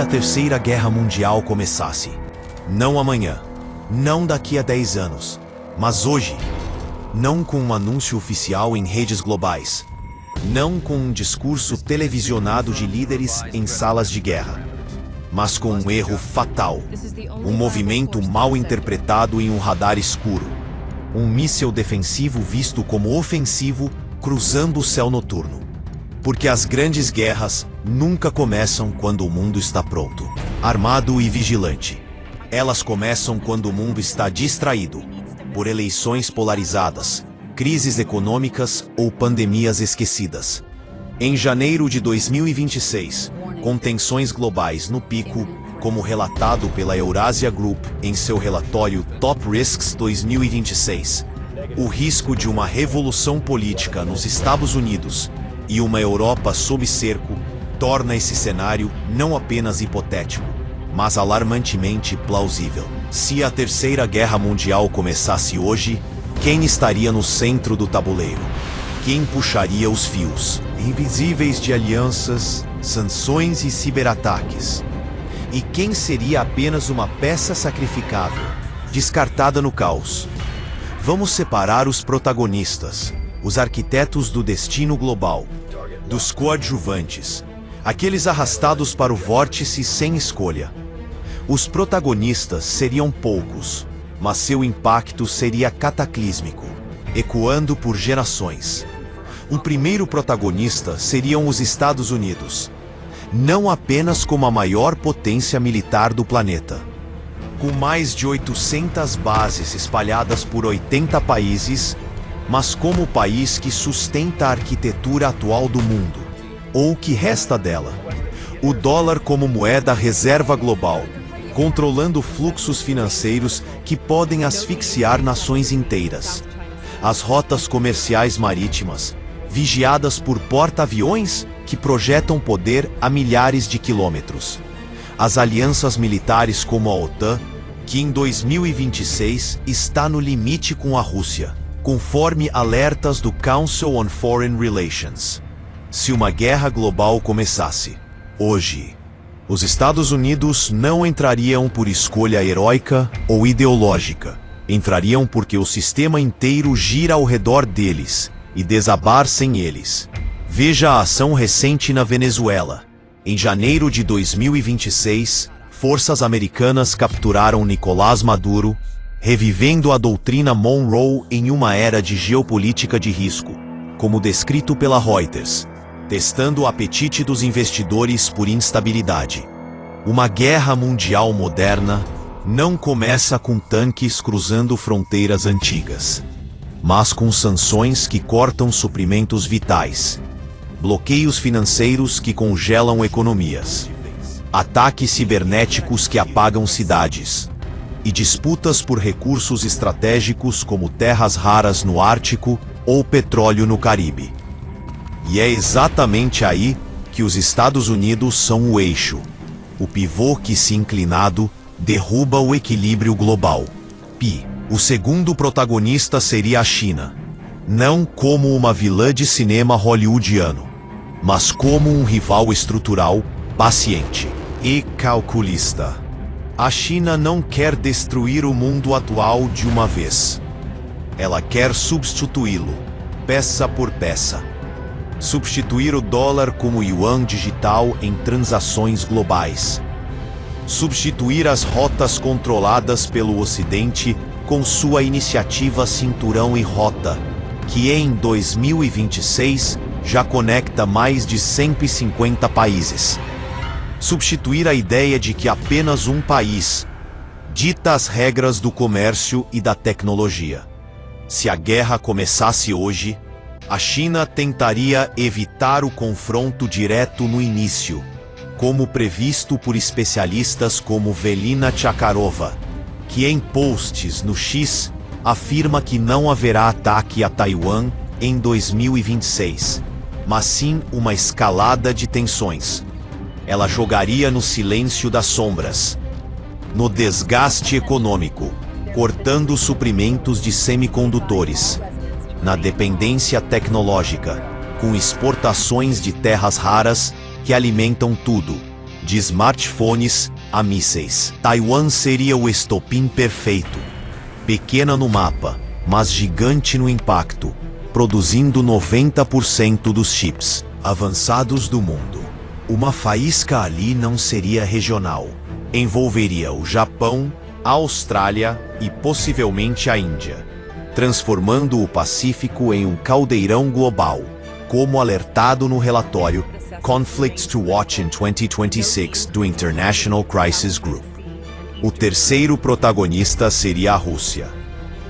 a Terceira Guerra Mundial começasse? Não amanhã, não daqui a 10 anos, mas hoje. Não com um anúncio oficial em redes globais. Não com um discurso televisionado de líderes em salas de guerra. Mas com um erro fatal. Um movimento mal interpretado em um radar escuro. Um míssil defensivo visto como ofensivo cruzando o céu noturno. Porque as grandes guerras nunca começam quando o mundo está pronto, armado e vigilante. Elas começam quando o mundo está distraído, por eleições polarizadas, crises econômicas ou pandemias esquecidas. Em janeiro de 2026, com tensões globais no pico, como relatado pela Eurasia Group em seu relatório Top Risks 2026, o risco de uma revolução política nos Estados Unidos e uma Europa sob cerco torna esse cenário não apenas hipotético, mas alarmantemente plausível. Se a Terceira Guerra Mundial começasse hoje, quem estaria no centro do tabuleiro? Quem puxaria os fios invisíveis de alianças, sanções e ciberataques? E quem seria apenas uma peça sacrificável, descartada no caos? Vamos separar os protagonistas, os arquitetos do destino global, dos coadjuvantes, aqueles arrastados para o vórtice sem escolha. Os protagonistas seriam poucos, mas seu impacto seria cataclísmico, ecoando por gerações. Um primeiro protagonista seriam os Estados Unidos, não apenas como a maior potência militar do planeta. Com mais de 800 bases espalhadas por 80 países, mas como o país que sustenta a arquitetura atual do mundo, ou o que resta dela. O dólar como moeda reserva global, controlando fluxos financeiros que podem asfixiar nações inteiras. As rotas comerciais marítimas, vigiadas por porta-aviões que projetam poder a milhares de quilômetros. As alianças militares como a OTAN, que em 2026 está no limite com a Rússia, conforme alertas do Council on Foreign Relations. Se uma guerra global começasse hoje, os Estados Unidos não entrariam por escolha heróica ou ideológica. Entrariam porque o sistema inteiro gira ao redor deles e desabar sem eles. Veja a ação recente na Venezuela. Em janeiro de 2026, forças americanas capturaram Nicolás Maduro, revivendo a doutrina Monroe em uma era de geopolítica de risco, como descrito pela Reuters, testando o apetite dos investidores por instabilidade. Uma guerra mundial moderna não começa com tanques cruzando fronteiras antigas, mas com sanções que cortam suprimentos vitais, bloqueios financeiros que congelam economias, ataques cibernéticos que apagam cidades, e disputas por recursos estratégicos como terras raras no Ártico ou petróleo no Caribe. E é exatamente aí que os Estados Unidos são o eixo, o pivô que, se inclinado, derruba o equilíbrio global. O segundo protagonista seria a China, não como uma vilã de cinema hollywoodiano, mas como um rival estrutural, paciente e calculista. A China não quer destruir o mundo atual de uma vez. Ela quer substituí-lo, peça por peça. Substituir o dólar como yuan digital em transações globais. Substituir as rotas controladas pelo Ocidente com sua iniciativa Cinturão e Rota, que em 2026 já conecta mais de 150 países. Substituir a ideia de que apenas um país dita as regras do comércio e da tecnologia. Se a guerra começasse hoje, a China tentaria evitar o confronto direto no início, como previsto por especialistas como Velina Chakarova, que em posts no X afirma que não haverá ataque a Taiwan em 2026, mas sim uma escalada de tensões. Ela jogaria no silêncio das sombras, no desgaste econômico, cortando suprimentos de semicondutores, na dependência tecnológica, com exportações de terras raras que alimentam tudo, de smartphones a mísseis. Taiwan seria o estopim perfeito. Pequena no mapa, mas gigante no impacto, produzindo 90% dos chips avançados do mundo. Uma faísca ali não seria regional. Envolveria o Japão, a Austrália e possivelmente a Índia, transformando o Pacífico em um caldeirão global, como alertado no relatório Conflicts to Watch in 2026 do International Crisis Group. O terceiro protagonista seria a Rússia,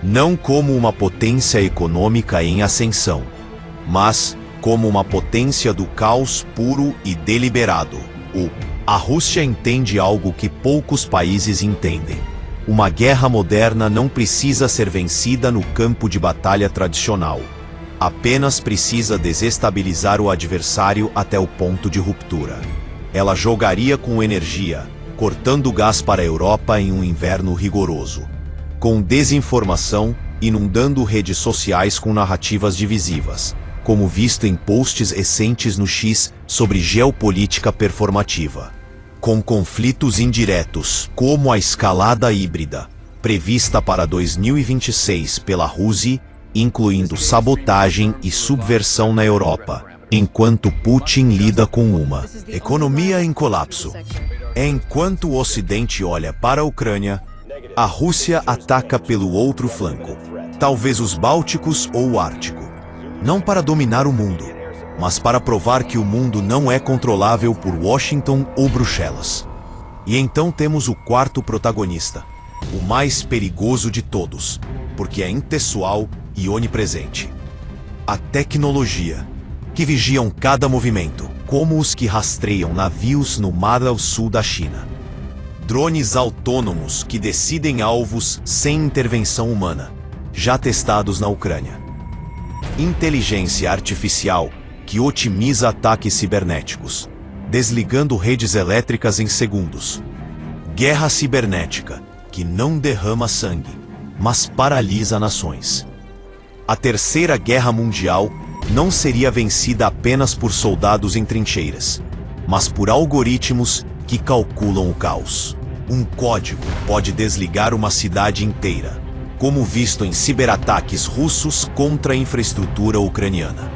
não como uma potência econômica em ascensão, mas como uma potência do caos puro e deliberado. A Rússia entende algo que poucos países entendem. Uma guerra moderna não precisa ser vencida no campo de batalha tradicional. Apenas precisa desestabilizar o adversário até o ponto de ruptura. Ela jogaria com energia, cortando gás para a Europa em um inverno rigoroso, com desinformação, inundando redes sociais com narrativas divisivas, como visto em posts recentes no X sobre geopolítica performativa, com conflitos indiretos, como a escalada híbrida, prevista para 2026 pela Rússia, incluindo sabotagem e subversão na Europa, enquanto Putin lida com uma economia em colapso. Enquanto o Ocidente olha para a Ucrânia, a Rússia ataca pelo outro flanco, talvez os Bálticos ou o Ártico, não para dominar o mundo, mas para provar que o mundo não é controlável por Washington ou Bruxelas. E então temos o quarto protagonista, o mais perigoso de todos, porque é impessoal e onipresente. A tecnologia, que vigiam cada movimento, como os que rastreiam navios no mar ao sul da China. Drones autônomos que decidem alvos sem intervenção humana, já testados na Ucrânia. Inteligência artificial que otimiza ataques cibernéticos, desligando redes elétricas em segundos. Guerra cibernética que não derrama sangue, mas paralisa nações. A Terceira Guerra Mundial não seria vencida apenas por soldados em trincheiras, mas por algoritmos que calculam o caos. Um código pode desligar uma cidade inteira, como visto em ciberataques russos contra a infraestrutura ucraniana.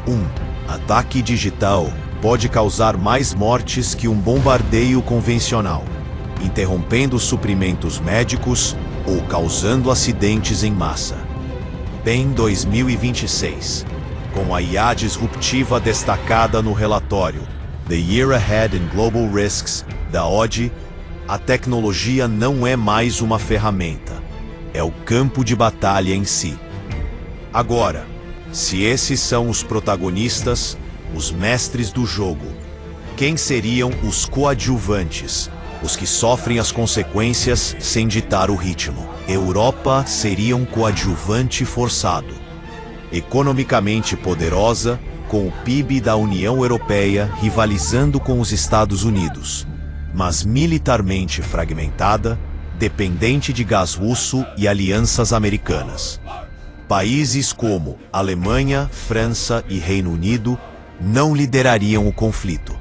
Um ataque digital pode causar mais mortes que um bombardeio convencional, interrompendo suprimentos médicos ou causando acidentes em massa. Em 2026, com a IA disruptiva destacada no relatório The Year Ahead in Global Risks da ODD, a tecnologia não é mais uma ferramenta, é o campo de batalha em si. Agora, se esses são os protagonistas, os mestres do jogo, quem seriam os coadjuvantes, os que sofrem as consequências sem ditar o ritmo? Europa seria um coadjuvante forçado, economicamente poderosa, com o PIB da União Europeia rivalizando com os Estados Unidos, mas militarmente fragmentada, dependente de gás russo e alianças americanas. Países como Alemanha, França e Reino Unido não liderariam o conflito,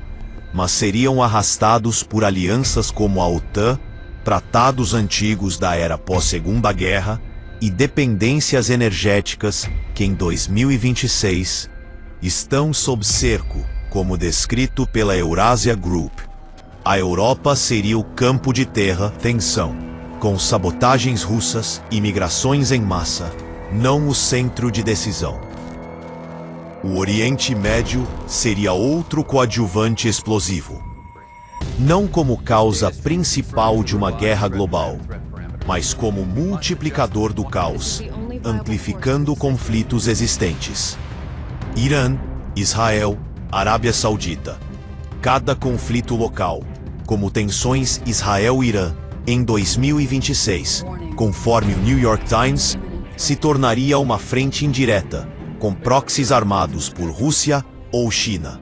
mas seriam arrastados por alianças como a OTAN, tratados antigos da era pós-Segunda Guerra e dependências energéticas que em 2026 estão sob cerco, como descrito pela Eurasia Group. A Europa seria o campo de terra tensão, com sabotagens russas e migrações em massa, não o centro de decisão. O Oriente Médio seria outro coadjuvante explosivo, não como causa principal de uma guerra global, mas como multiplicador do caos, amplificando conflitos existentes. Irã, Israel, Arábia Saudita. Cada conflito local, como tensões Israel-Irã em 2026, conforme o New York Times, se tornaria uma frente indireta, com proxies armados por Rússia ou China.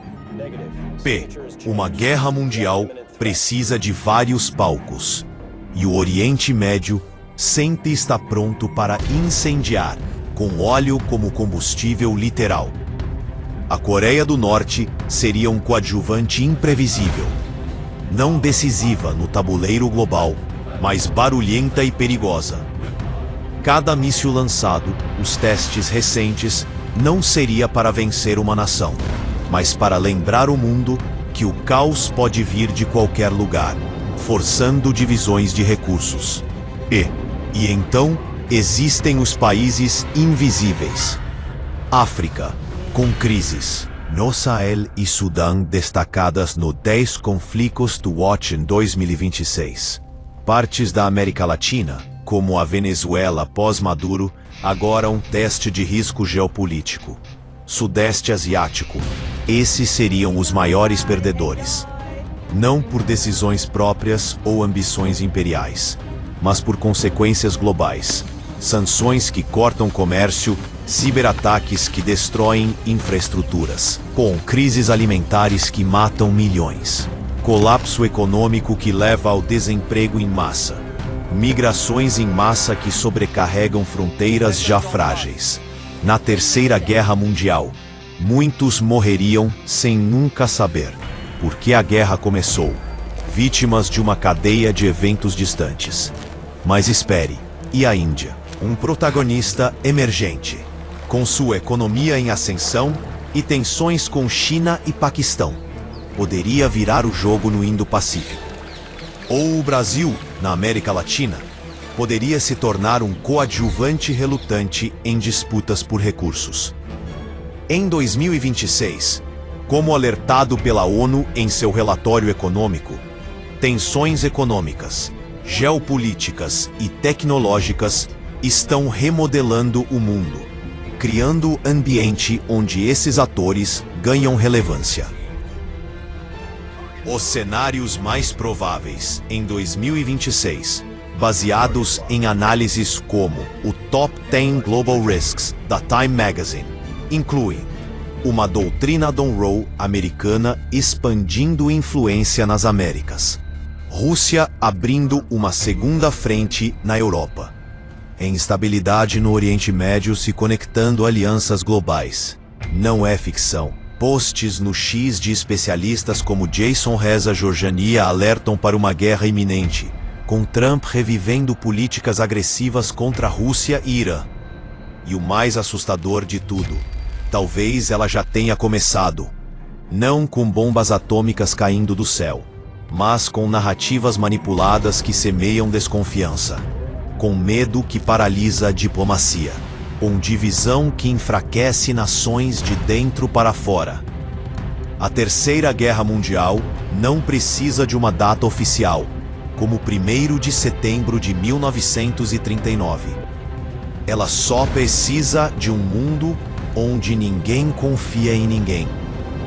Uma guerra mundial precisa de vários palcos, e o Oriente Médio sempre está pronto para incendiar, com óleo como combustível literal. A Coreia do Norte seria um coadjuvante imprevisível, não decisiva no tabuleiro global, mas barulhenta e perigosa. Cada míssil lançado, os testes recentes, não seria para vencer uma nação, mas para lembrar o mundo que o caos pode vir de qualquer lugar, forçando divisões de recursos. E então, existem os países invisíveis. África, com crises no Sahel e Sudão destacadas no 10 conflitos do Watch em 2026. Partes da América Latina, como a Venezuela pós-Maduro, agora um teste de risco geopolítico. Sudeste Asiático, esses seriam os maiores perdedores. Não por decisões próprias ou ambições imperiais, mas por consequências globais. Sanções que cortam comércio, ciberataques que destroem infraestruturas, com crises alimentares que matam milhões, colapso econômico que leva ao desemprego em massa, migrações em massa que sobrecarregam fronteiras já frágeis. Na Terceira Guerra Mundial, muitos morreriam sem nunca saber por que a guerra começou, vítimas de uma cadeia de eventos distantes. Mas espere, e a Índia? Um protagonista emergente, com sua economia em ascensão e tensões com China e Paquistão, poderia virar o jogo no Indo-Pacífico. Ou o Brasil, na América Latina, poderia se tornar um coadjuvante relutante em disputas por recursos. Em 2026, como alertado pela ONU em seu relatório econômico, tensões econômicas, geopolíticas e tecnológicas estão remodelando o mundo, criando ambiente onde esses atores ganham relevância. Os cenários mais prováveis em 2026, baseados em análises como o Top 10 Global Risks da Time Magazine, incluem uma doutrina Monroe americana expandindo influência nas Américas, Rússia abrindo uma segunda frente na Europa, instabilidade no Oriente Médio se conectando a alianças globais. Não é ficção. Posts no X de especialistas como Jason Reza Jorjania alertam para uma guerra iminente, com Trump revivendo políticas agressivas contra a Rússia e Irã. E o mais assustador de tudo, talvez ela já tenha começado. Não com bombas atômicas caindo do céu, mas com narrativas manipuladas que semeiam desconfiança, com medo que paralisa a diplomacia, com divisão que enfraquece nações de dentro para fora. A Terceira Guerra Mundial não precisa de uma data oficial, como 1º de setembro de 1939. Ela só precisa de um mundo onde ninguém confia em ninguém,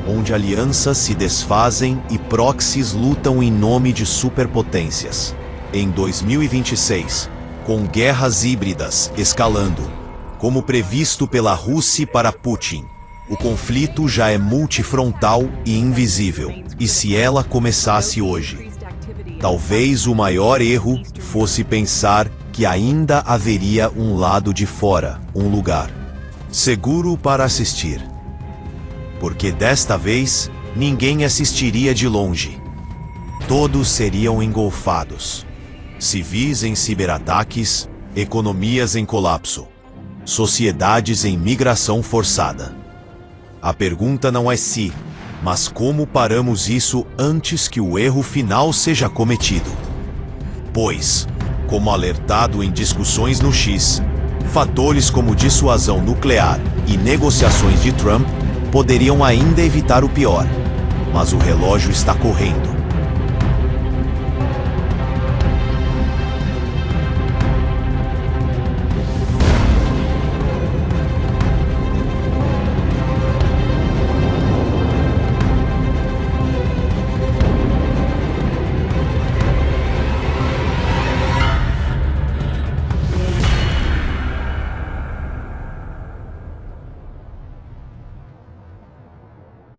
onde alianças se desfazem e proxies lutam em nome de superpotências. Em 2026, com guerras híbridas escalando, como previsto pela Rússia para Putin, o conflito já é multifrontal e invisível. E se ela começasse hoje? Talvez o maior erro fosse pensar que ainda haveria um lado de fora, um lugar seguro para assistir. Porque desta vez, ninguém assistiria de longe. Todos seriam engolfados. Civis em ciberataques, economias em colapso, sociedades em migração forçada. A pergunta não é se, mas como paramos isso antes que o erro final seja cometido. Pois, como alertado em discussões no X, fatores como dissuasão nuclear e negociações de Trump poderiam ainda evitar o pior, mas o relógio está correndo.